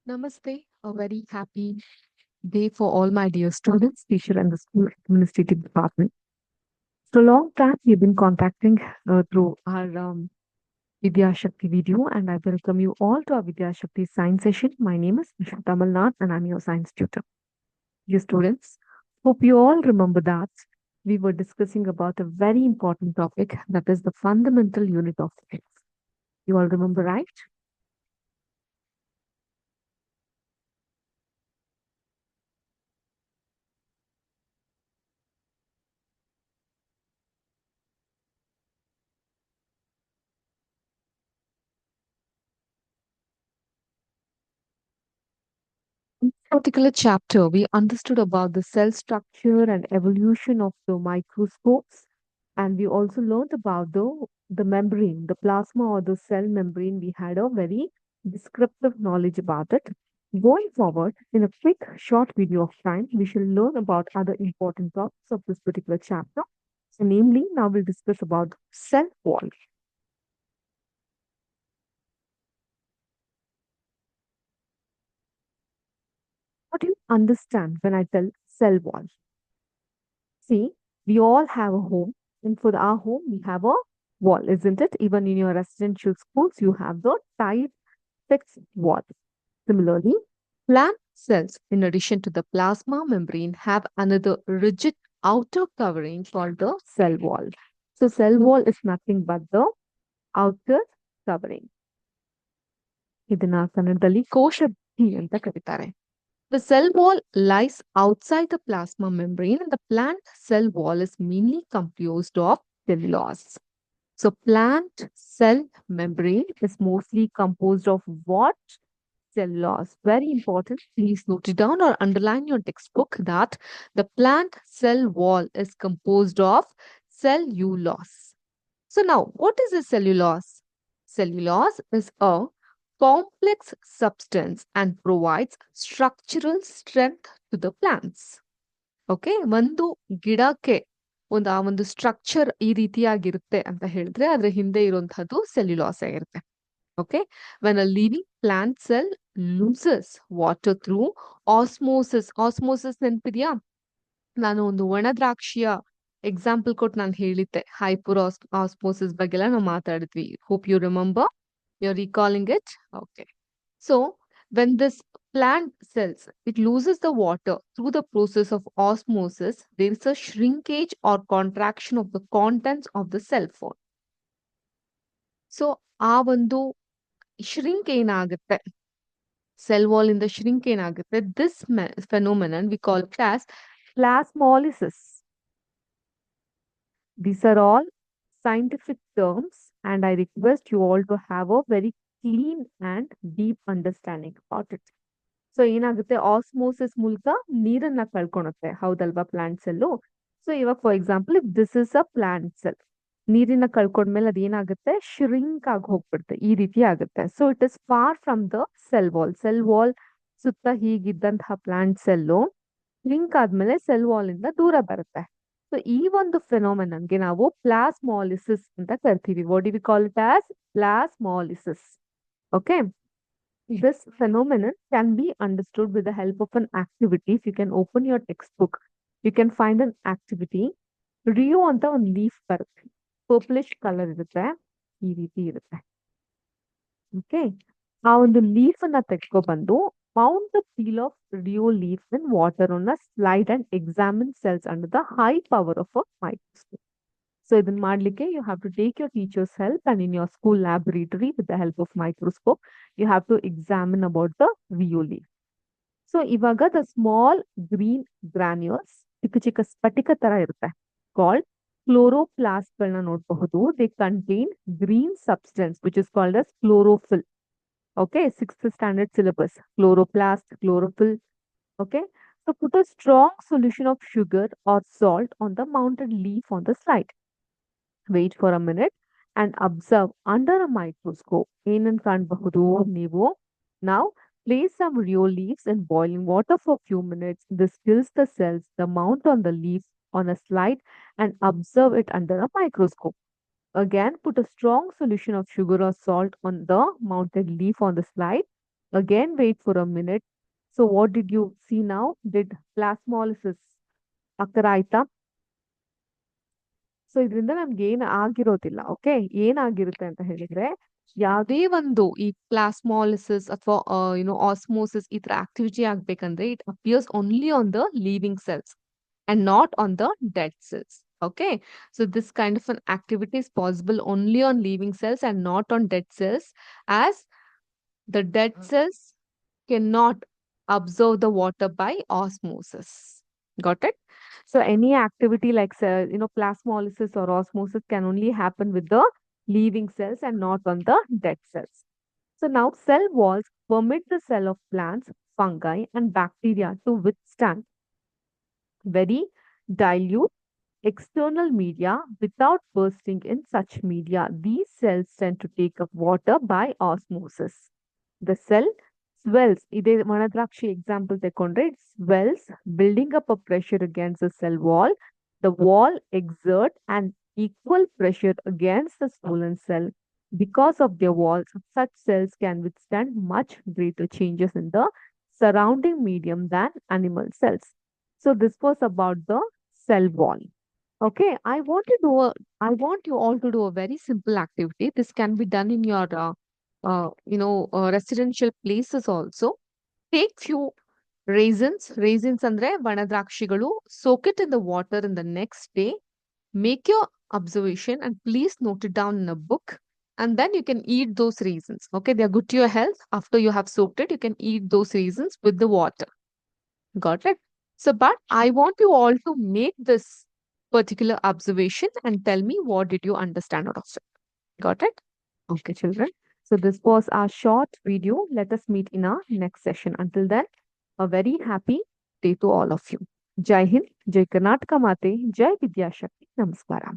Namaste. A very happy day for all my dear students, teacher, and the school administrative department. For a long time, we've been contacting through our Vidya Shakti video, and I welcome you all to our Vidya Shakti science session. My name is Vishnu Tamalnath, and I'm your science tutor. Dear students, hope you all remember that we were discussing about a very important topic that is the fundamental unit of physics. You all remember, right? In this particular chapter, we understood about the cell structure and evolution of the microscopes, and we also learned about the membrane, the plasma or the cell membrane. We had a very descriptive knowledge about it. Going forward, in a quick, short video of time, we shall learn about other important topics of this particular chapter. So, namely, now we'll discuss about cell wall. What do you understand when I tell cell wall? See, we all have a home, and for our home, we have a wall, isn't it? Even in your residential schools, you have the tight fixed wall. Similarly, plant cells, in addition to the plasma membrane, have another rigid outer covering called the cell wall. So, cell wall is nothing but the outer covering. ಇದನ್ನ ಕನ್ನಡದಲ್ಲಿ ಕೋಶಭಿತ್ತಿ ಅಂತ ಕರೀತಾರೆ. The cell wall lies outside the plasma membrane, and the plant cell wall is mainly composed of cellulose. So, plant cell membrane is mostly composed of what? Cellulose. Very important. Please note it down or underline your textbook that the plant cell wall is composed of cellulose. So, now what is a cellulose? Cellulose is a complex substance and provides structural strength to the plants. Okay ಒಂದು ಗಿಡಕ್ಕೆ ಒಂದು structure ಈ ರೀತಿಯಾಗಿರುತ್ತೆ ಅಂತ ಹೇಳಿದ್ರೆ ಅದ್ರ ಹಿಂದೆ ಇರುವಂತಹದ್ದು cellulose ಆಗಿರುತ್ತೆ. Okay when a living plant cell loses water through osmosis ನೆನಪಿದ್ಯಾ? ನಾನು ಒಂದು ಒಣ ದ್ರಾಕ್ಷಿಯ ಎಕ್ಸಾಂಪಲ್ ಕೊಟ್ಟು ನಾನು ಹೇಳಿದ್ದೆ ಹೈಪರ್ ಆಸ್ಮೋಸಿಸ್ ಬಗ್ಗೆ ಎಲ್ಲ ನಾವು ಮಾತಾಡಿದ್ವಿ. Hope you remember. You're recalling it? Okay. So, when this plant cells, it loses the water through the process of osmosis, there is a shrinkage or contraction of the contents of the cell phone. So, ಆ ಒಂದು shrink ಏನಾಗುತ್ತೆ, cell wall in the shrink ಏನಾಗುತ್ತೆ, this phenomenon we call it as plasmolysis. These are all scientific terms, and I request you all to have a very clean and deep understanding about it. So ಏನಾಗುತ್ತೆ, osmosis ಮೂಲಕ ನೀರನ್ನ ಕಳ್ಕೊಳುತ್ತೆ, ಹೌದಲ್ವಾ plant cell. So ಇವಾಗ for example if this is a plant cell, ನೀರಿನ ಕಳ್ಕೊಂಡ್ಮೇಲೆ ಅದೇನಾಗುತ್ತೆ, shrink ಆಗಿ ಹೋಗ್ಬಿಡುತ್ತೆ, ಈ ರೀತಿ ಆಗುತ್ತೆ. So it is for from the cell wall ಸುತ್ತ ಹೀಗಿದ್ದಂತಹ ಪ್ಲಾಂಟ್ ಸೆಲ್ಲು ಶ್ರಿಂಕ್ ಆದ್ಮೇಲೆ ಸೆಲ್ ವಾಲ್ ಇಂದ ದೂರ ಬರುತ್ತೆ. ಸೊ ಈ ಒಂದು ಫೆನೋಮೆನನ್ಗೆ ನಾವು ಪ್ಲಾಸ್ಮಾಲಿಸಿಸ್ ಅಂತ ಕರಿತೀವಿ. What do we call it as plasmolysis. Okay. This phenomenon can be understood with the help of an activity. If you can open your textbook, you can find an activity. Rio ಅಂತ ಒಂದು leaf ಬರುತ್ತೆ, purplish colour ಇರುತ್ತೆ, ಈ ರೀತಿ ಇರುತ್ತೆ. Okay, ಆ ಒಂದು leaf ಅನ್ನ ತೆಗೆದುಕೊಂಡು Mount the peel of Rio leaf in water on a slide and examine cells under the high power of a microscope. So ಇದನ್ನ ಮಾಡ್ಲಿಕ್ಕೆ you have to take your teacher's help, and in your school laboratory with the help of microscope you have to examine about the Rio leaf. So ಇವಾಗ the small green granules ಚಿಕ್ಕ ಚಿಕ್ಕ ಸ್ಫಟಿಕ ತರ ಇರುತ್ತೆ, called chloroplast ಗಳನ್ನ ನೋಡಬಹುದು. They contain green substance which is called as chlorophyll. Okay, 6th standard syllabus, chloroplast, chlorophyll. Okay, so put a strong solution of sugar or salt on the mounted leaf on the slide. Wait for a minute and observe under a microscope. ಏನನ್ ಕಾಣಬಹುದು ನೀವು? Now place some Rio leaves in boiling water for a few minutes. This kills the cells. The mount on the leaf on a slide and observe it under a microscope. Again, put a strong solution of sugar or salt on the mounted leaf on the slide. Again, wait for a minute. So, what did you see now? Did plasmolysis occur? So ಇದರಿಂದ ನಮ್ಗೆ ಏನ್ ಆಗಿರೋದಿಲ್ಲ. Okay, ಏನಾಗಿರುತ್ತೆ ಅಂತ ಹೇಳಿದ್ರೆ, ಯಾವುದೇ ಒಂದು ಈ ಪ್ಲಾಸ್ಮಾಲಿಸಿಸ್ ಅಥವಾ ಆಸ್ಮೋಸಿಸ್ ಈ ತರ ಆಕ್ಟಿವಿಟಿ ಆಗ್ಬೇಕಂದ್ರೆ it appears only on the living cells and not on the dead cells. Okay, so this kind of an activity is possible only on living cells and not on dead cells, as the dead cells cannot absorb the water by osmosis. Got it? So any activity like plasmolysis or osmosis can only happen with the living cells and not on the dead cells. So now cell walls permit the cell of plants, fungi and bacteria to withstand very dilute external media without bursting in such media. These cells tend to take up water by osmosis. The cell swells. ಇದೇ ವನದ್ರಾಕ್ಷಿ example ತಕೊಂಡ್ರೆ it swells, building up a pressure against the cell wall. The wall exert an equal pressure against the swollen cell. Because of their walls, such cells can withstand much greater changes in the surrounding medium than animal cells. So this was about the cell wall. Okay, I want you all to do a very simple activity. This can be done in your, residential places also. Take few raisins andre vanadrakshigalu, soak it in the water in the next day. Make your observation and please note it down in a book. And then you can eat those raisins. Okay, they are good to your health. After you have soaked it, you can eat those raisins with the water. Got it? So, but I want you all to make this particular observation and tell me what did you understand out of it. Got it? Okay, children. So this was our short video. Let us meet in our next session. Until then, a very happy day to all of you. Jai Hind, Jai Karnataka Mate, Jai Vidya Shakti. Namaskaram.